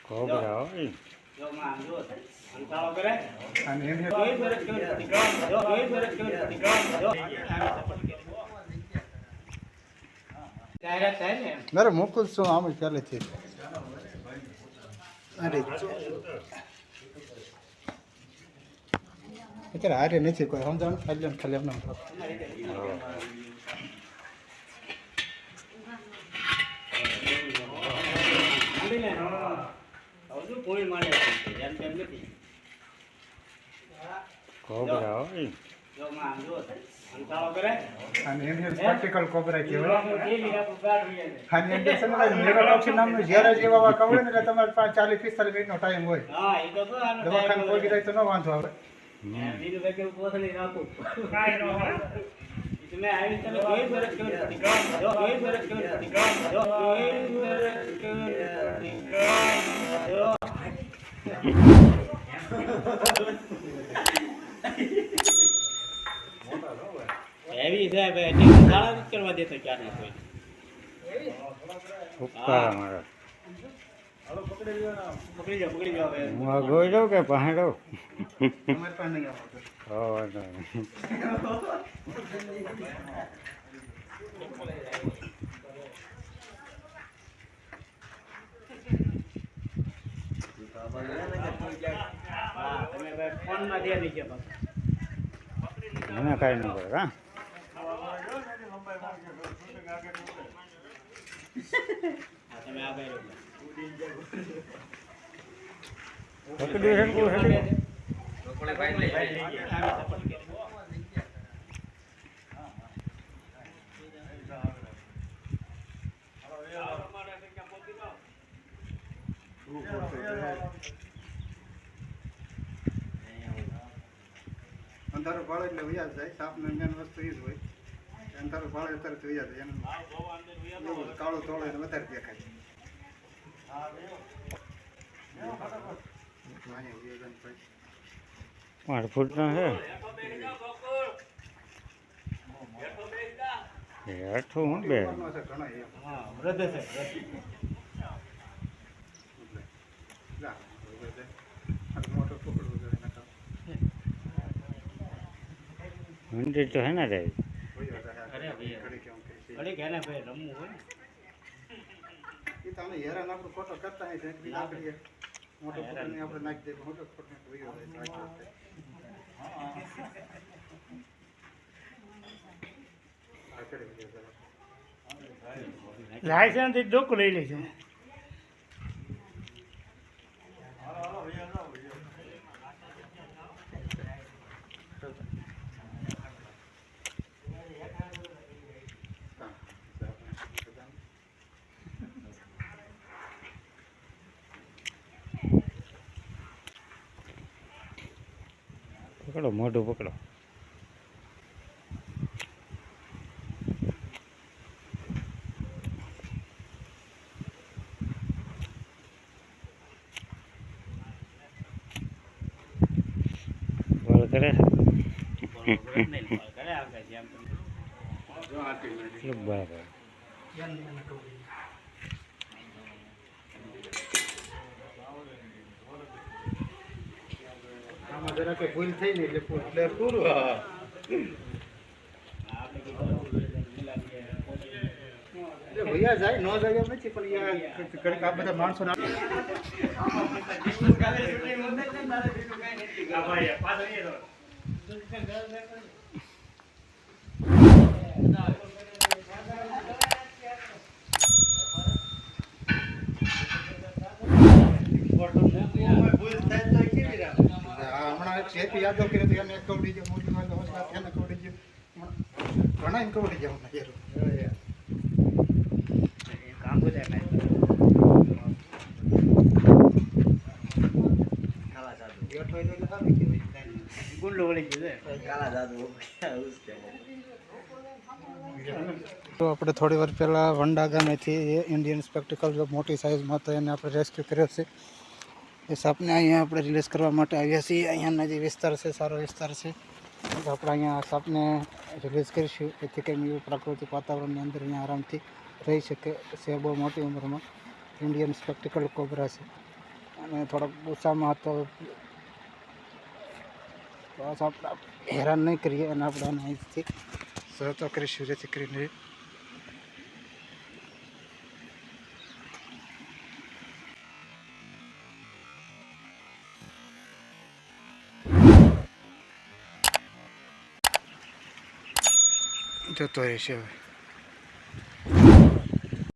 Cobra હોય જો માં જો અંતાળો કરે અને એને જોઈ સરસ કેવી પટીકામ જો જોઈ સરસ કેવી પટીકામ જો ડાયરેક્ટ થાય ને મારે મોકલ છું આમ પહેલેથી અરે અત્યારે હારે નથી કોઈ સમજાણ ખાલી ખાલી એમને આંડીને હજુ કોઈ માને એમ તેમ નથી કોબરા હોય જો માં જો અંતાળો કરે અને એને પ્રેક્ટિકલ કોબરા કહેવાય એ લીધા પુગાડ હોય અને એમ છે ને નેરોટોક્સિન નામનું ઝેર જ એવા કવડે ને એટલે તમારે 40-45 મિનિટનો ટાઈમ હોય હા એ તો આનો દવાખાને પહોંચી જાય તો ન વાંધો આવે બીજું કઈ કેવું કોથળી રાખું કાઈ ન હોય તમે આવી તમે જોઈ સરસ કેવી પટીકામ જો જોઈ સરસ કેવી પટીકામ જો જોઈ સરસ કેવી પટીકામ જો એવી છે ભાઈ ટીમ સારા જ કરવા દેતો ક્યારે કોઈ ઉપકાર મારા પકડી જાઓ હવે હું આ ગોઈ જાઉં કે પહાડો તમારે પાસે નહીં આવતો હો વાંધો નહીં. હા તમે ભાઈ ફોનમાં ધ્યાન દીજો મને કાંઈ ન કરે હા તમે આ ભાઈ પકડી શકું હેડી અંધારો પાડે એટલે વ્યાજ જાય સાપને મેન વસ્તુ એ જ હોય અંધારો પાડે તરત વ્યાજ જાય એનું કાળો તોળો એને વધારે દેખાય પાંચ ફૂટનો છે હેઠું હું બે હા વૃદ્ધ છે મંદિર તો હે ને રે અરે અરે કે ને ભાઈ રમવું હોય એ તમે હેરાન આપણો ફોટો કરતા હોય છે લાકડી મોટો ફોટો ને આપણે નાખી દઈએ મોટો ફોટો વયો જાય લાયસન્સ થી ડોક લઈ લે છે પકડો મોઢું પકડો બોલ કરે બરાબર આમાં જરા કે ભૂલ થઈ ને એટલે પૂરું હા ભૈયા જાય ન જાય એમ નથી પણ ઘડીક આ બધા માણસો હમણાં જેપી યાદવ કર્યો તો એને કવડી ગયો મોદી માં એને કવડી ગયો ઘણા એને કવડી ગયા કામ બધા ગુંડો વળી ગયો કાલા જાદુ તો આપણે થોડી વાર પહેલાં વંડા ગામેથી ઇન્ડિયન સ્પેક્ટિકલ મોટી સાઇઝમાં તો એને આપણે રેસ્ક્યુ કર્યો છે એ સાપને અહીંયા આપણે રિલીઝ કરવા માટે આવ્યા છીએ અહીંયાના જે વિસ્તાર છે સારો વિસ્તાર છે તો આપણે અહીંયા સાપને રિલીઝ કરીશું જેથી કંઈ એવું પ્રાકૃતિક વાતાવરણની અંદર અહીંયા આરામથી રહી શકે છે બહુ મોટી ઉંમરમાં ઇન્ડિયન સ્પેક્ટિકલ કોબરા છે અને થોડોક ગુસ્સામાં હતો. બસ આપણે હેરાન નહીં કરીએ અને આપણે અહીંથી સહતો કરીશું જેથી કરીને જતો રહેશે હવે.